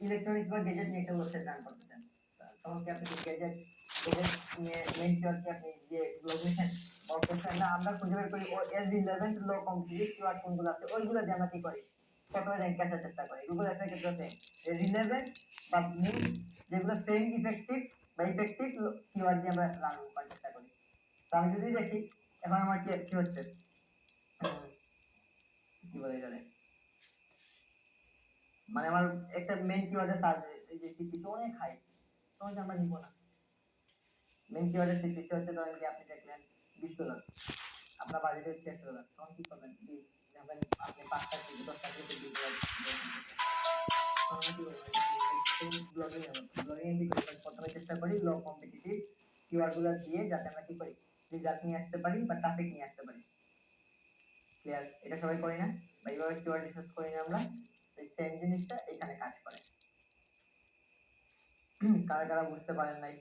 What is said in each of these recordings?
Electronics বা gazette নিয়ে একটা ওয়েবসাইট রান করতেছেন, তখন কি আপনি গেজেট গেজেট নিয়ে মেইন কিওয়ার্ড কি আপনি যে লোকেশন করতেছেন না, আমরা খুঁজে বের করি এর রিলেভেন্ট লো কমপ্লিট কিওয়ার্ড কোনগুলো আছে ওইগুলো দিয়ে আমরা কি করি প্রথমে র্যাঙ্ক আসার চেষ্টা করি। গুগল এর ক্ষেত্রে আছে রিলেভেন্ট বা মোস্ট যেগুলো সেম ইফেক্টিভ বা ইফেক্টিভ কিওয়ার্ড দিয়ে আমরা রান করার চেষ্টা করি। তো আমি যদি দেখি এখন আমার কি হচ্ছে কি বলে জানে মানে আমার একটা মেইন কিওয়ার্ডে সার্চ এই যে সিপিসি অনেক হাই, তখন আমরা নিব না। মেইন কিওয়ার্ডে সিপিসি হচ্ছে ধরেন কি আপনি দেখলেন $20, আপনার বাজেট হচ্ছে $100, তখন কি করবেন যখন আপনি 5টা কি 10টা কি $20 তখন কি করবেন ব্লগিং ব্লগিং কি করি প্রথমে চেষ্টা করি লো কম্পিটিটিভ কিওয়ার্ড গুলো দিয়ে যাতে আমরা কি করি রেজাল্ট নিয়ে আসতে পারি বা ট্রাফিক নিয়ে আসতে পারি। ক্লিয়ার? এটা সবাই করি না বা এইভাবে কিওয়ার্ড রিসার্চ করি না আমরা, এই সেম জিনিসটা এখানে কাজ করে। কারা কারা বুঝতে পারেন নাই?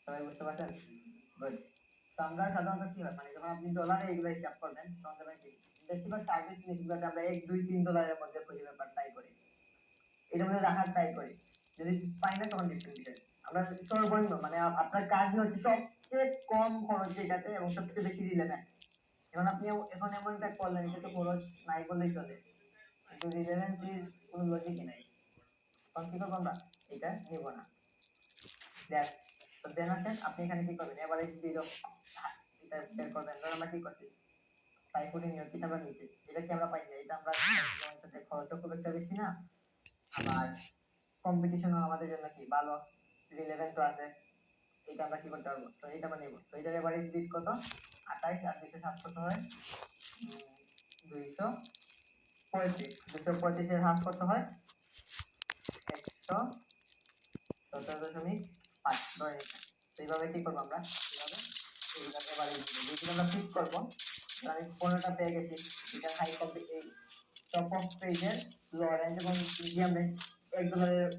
সবাই বুঝতে পারছেন? গুড। তো আমরা সাধারণত কি হয় মানে যখন আপনি ডলারে এগুলো হিসাব করবেন তখন দেখবেন কি বেশিরভাগ সার্ভিস নিশ্চিতভাবে আমরা $1, $2, $3 মধ্যে খুঁজে ব্যাপার ট্রাই করি, এর মধ্যে রাখার ট্রাই করি। যদি পাই না তখন ডিফারেন্ট বিষয়। আমরা সর্বনিম্ন মানে আপনার কাজ হচ্ছে সবচেয়ে কম খরচ এটাতে এবং সবচেয়ে বেশি রিলেভেন্ট। এখন আপনি এখন এমন একটা করলেন এটা তো খরচ নাই বললেই চলে, কিন্তু রিলেভেন্সির কোনো লজিকই নাই, তখন কি করবো আমরা এটা নিব না। দ্যাট তো দেন আসেন আপনি এখানে কি করবেন এভারেজ বিড অফ এটা বের করবেন। ধর আমরা কি করছি 540 নিয়ত এটা আমরা নিছি, এটা কি আমরা পাইছি, এটা আমরা এটাতে খরচও খুব একটা বেশি না, আবার কম্পিটিশনও আমাদের জন্য কি ভালো, রিলেভেন্ট তো আছে, এটা আমরা কি করতে পারবো, তো এটা আমরা নেব। তো এটার এভারেজ বিড কত 28 আর 207 কত হয় 235, 235 এর হাফ কত হয় 117.5 ধরে নিচ্ছেন। তো এইভাবে কি করবো আমরা এইভাবে এইগুলো এভারেজ দিব, যেগুলো আমরা ফিক্স করবো। আমি 15টা পেয়ে গেছি, এটা হাই কম্পি এই টপ অফ পেজের লো রেঞ্জ এবং মিডিয়াম রেঞ্জ $1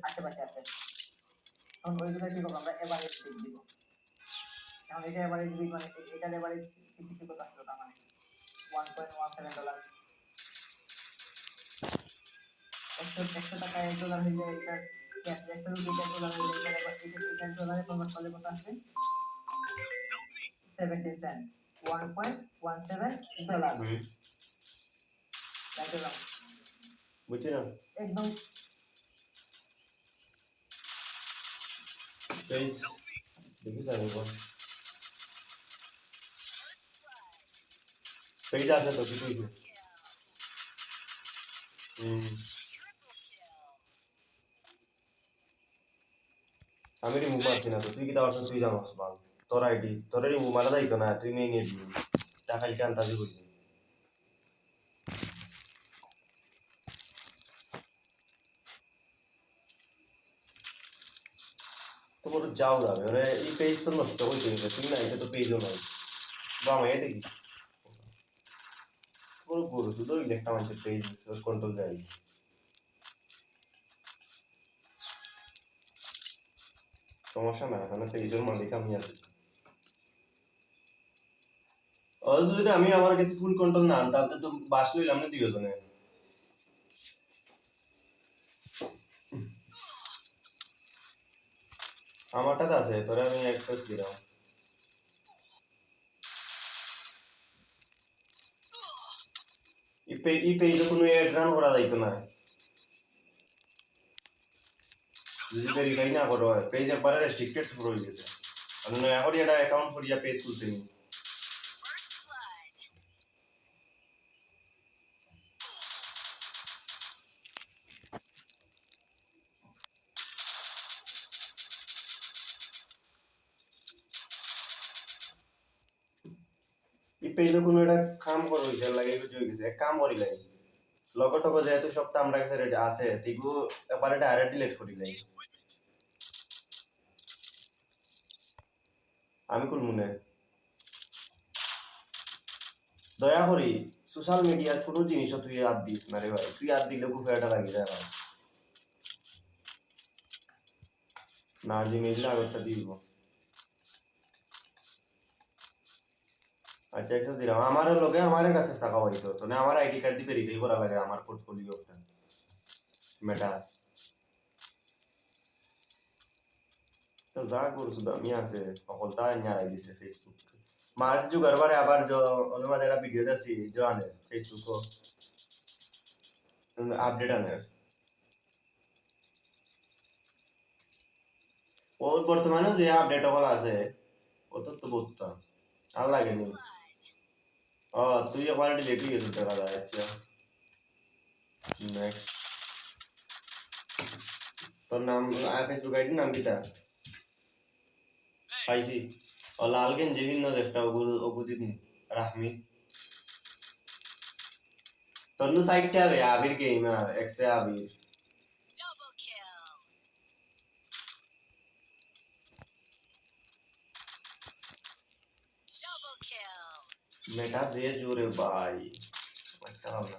আশেপাশে আছে, তখন ওইগুলো কি করবো আমরা এভারেজ বিড দিব। এখন এটা এভারেজ বিড মানে এটার এভারেজ সিপিসি কত আসলো তার মানে $1.17, 100 টাকা $1 হইলে এটা 100 রুপি $1 হইলে এটা $1 কনভার্ট করলে কত আসবে 70 সেন্ট, $1.17 রাইটলাম বুঝছি না একদম পেজ দেখি যাবে কোন পেজ আছে তো কিছু আমি রিমুভ মারছি না তো তুই কি দাওয়ার তুই জানাস বাল তোর আইডি তোর রিমুভ মারা যাইতো না তুই নিয়ে নিয়ে দিবি টাকা কি আনতাজি করি তোমার যাও যাবে ওরে এই পেজ তো নষ্ট হইতে গেছে তুই না এটা তো পেজও নাই বা আমি দেখি পুরো পুরো শুধু একটা মানুষের পেজ কন্ট্রোল যায় সমস্যা না এখানে পেজের মালিক আমি আছি অলরেডি যদি আমি আমার কাছে ফুল কন্ট্রোল না তাহলে তো বাস লইলাম না দুইজনে আমারটা আছে তোরে আমি অ্যাক্সেস দিলাম এই পেজে কোনো অ্যাড রান করা যাইতো না যদি ভেরিফাই না করো পেজ একবারে রেস্ট্রিক্টেড শুরু হয়ে গেছে আমি নয়া করে এটা অ্যাকাউন্ট করিয়া পেজ খুলতে নি এই পেজে কোনো এটা কাম করো হইছে লাগে কিছু হয়ে গেছে এক কাম করি লাগে লগো টগো যেহেতু সবটা আমরা কাছে রেডি আছে তিগু একবারে ডাইরেক্ট ডিলিট করি লাগে আমি খুলমু না দয়া করি সোশ্যাল মিডিয়ার কোনো জিনিসও তুই আর দিস না রে ভাই তুই আর দিলে খুব একটা লাগে যায় ভাই না জিমেইল আগরটা দিব আচ্ছা একটা দিলাম আমার লগে আমার কাছে টাকা হইছো তো না আমার আইডি কার্ড দি ভেরিফাই করা লাগে আমার পোর্টফোলিওটা মেটা তো যা করছো দামি আছে সকলতা নিয়ে দিছে ফেসবুক মার যুগার বারে আবার অনুমাদ একটা ভিডিও দেখছি জানে ফেসবুক আপডেট আনে ওর বর্তমানে যে আপডেট হল আছে ও তো বুঝতা আর লাগেনি ও তুই একবার ডিলিট হয়ে গেছিস দেখা যায় আচ্ছা নেক্সট তোর নাম ফেসবুক আইডি নাম কিটা পাইছি ও লাল গেঞ্জি ভিন্ন একটা ওগুদি রাহমি তোর সাইডটা হবে আবির গেমার এক্সে আবির মেটা দিয়ে জোরে ভাই একটা হবে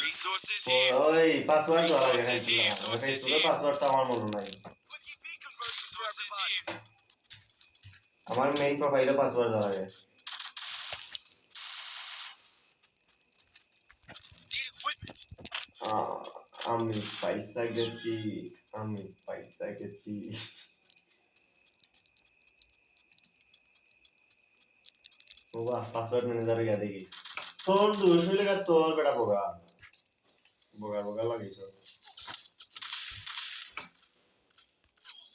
Resources here. ওই পাসওয়ার্ড তো আগে Resources here. খাইছিলাম Sources ফেসবুকের here. পাসওয়ার্ড তো আমার মনে নাই Resources here. আমার মেইন প্রোফাইলে পাসওয়ার্ড দেওয়া লাগে Need equipment. আমি পয়সা গেছি আমি পয়সা গেছি বাহ পাসওয়ার্ড ম্যানেজার গিয়ে দেখি তোর দোষ হইলে তোর বেটা বোগা বোগা বোগা লাগিস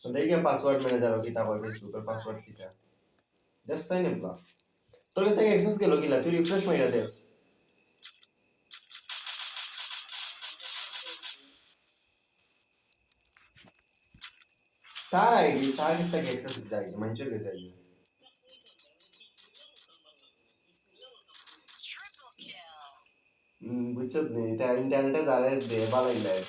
দেখি পাসওয়ার্ড ম্যানেজার কি তা বলবে ফেসবুকের পাসওয়ার্ড কিটা জাস্ট তাই নেবলা তোর কাছে অ্যাক্সেস গেল কিলা তুই রিফ্রেশ মাইরা দে তার আইডি তার কাছে অ্যাক্সেস যায় মঞ্জুর কে যায় বুঝছত নি তা ইন্টারনেটে দাঁড়ায় দে বালাই লাগে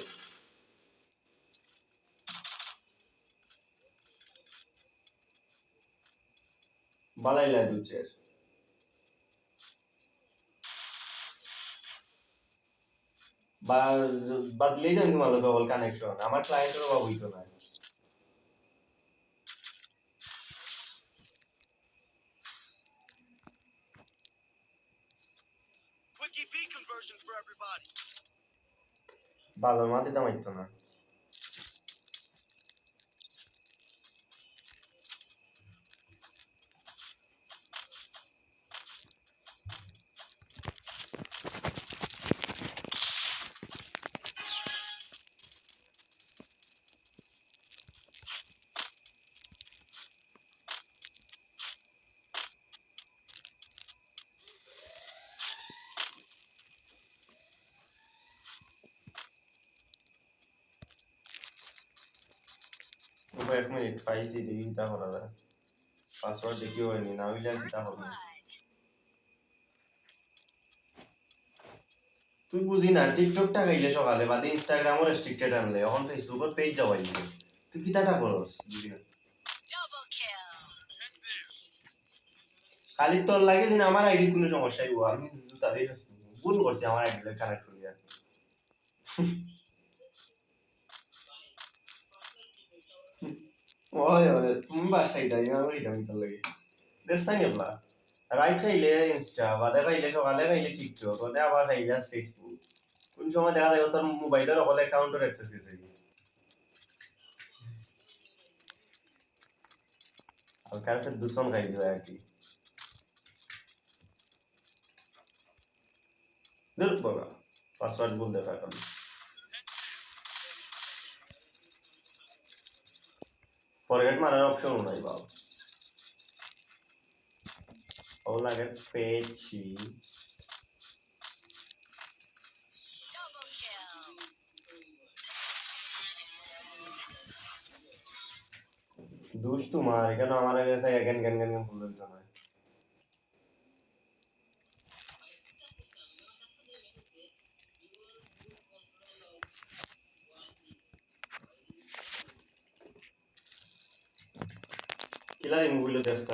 বালাই লাগে দুচের বা বদলেই দেন তোমার লোক কানেকশন আমার ক্লায়েন্টের অভাব হইতো না Quickie B conversion for everybody. বাজার মাতে দাম হইতো না এক মিনিট পাইছি দেখি কিটা করা যায় পাসওয়ার্ড দেখিও হয়নি না হইলে কিটা হবে তুই বুঝি না টিকটকটা গাইলে সকালে বাদে ইনস্টাগ্রামও রেস্ট্রিক্টেড আনলে এখন ফেসবুকের পেজ যাওয়াই তুই কিটাটা করস খালি তোর লাগে যে আমার আইডি কোনো সমস্যা হইব আমি তাদের ভুল করছি আমার আইডি কানেক্ট করিয়া ওই ওই তুমি বাসায় যাই আমি এটা তোর লাগে দেখছাই নেবলা রাইট খাইলে ইনস্টা বাদে খাইলে সকালে খাইলে টিকটক ওটা আবার খাইলে ফেসবুক কোন সময় দেখা যায় তোর মোবাইলের সকল অ্যাকাউন্টের অ্যাক্সেস আছে আর কারণে দূষণ খাই দিবে আর কি দূর বাবা পাসওয়ার্ড বলতে পারলাম ফরগেট মারার অপশন নাই বাবা ও লাগে পেয়েছি দুষ তোমার কেন আমার কাছে জ্ঞান জ্ঞান জ্ঞান জ্ঞান ভুল হইতো না কিলা মোবাইল দেখছ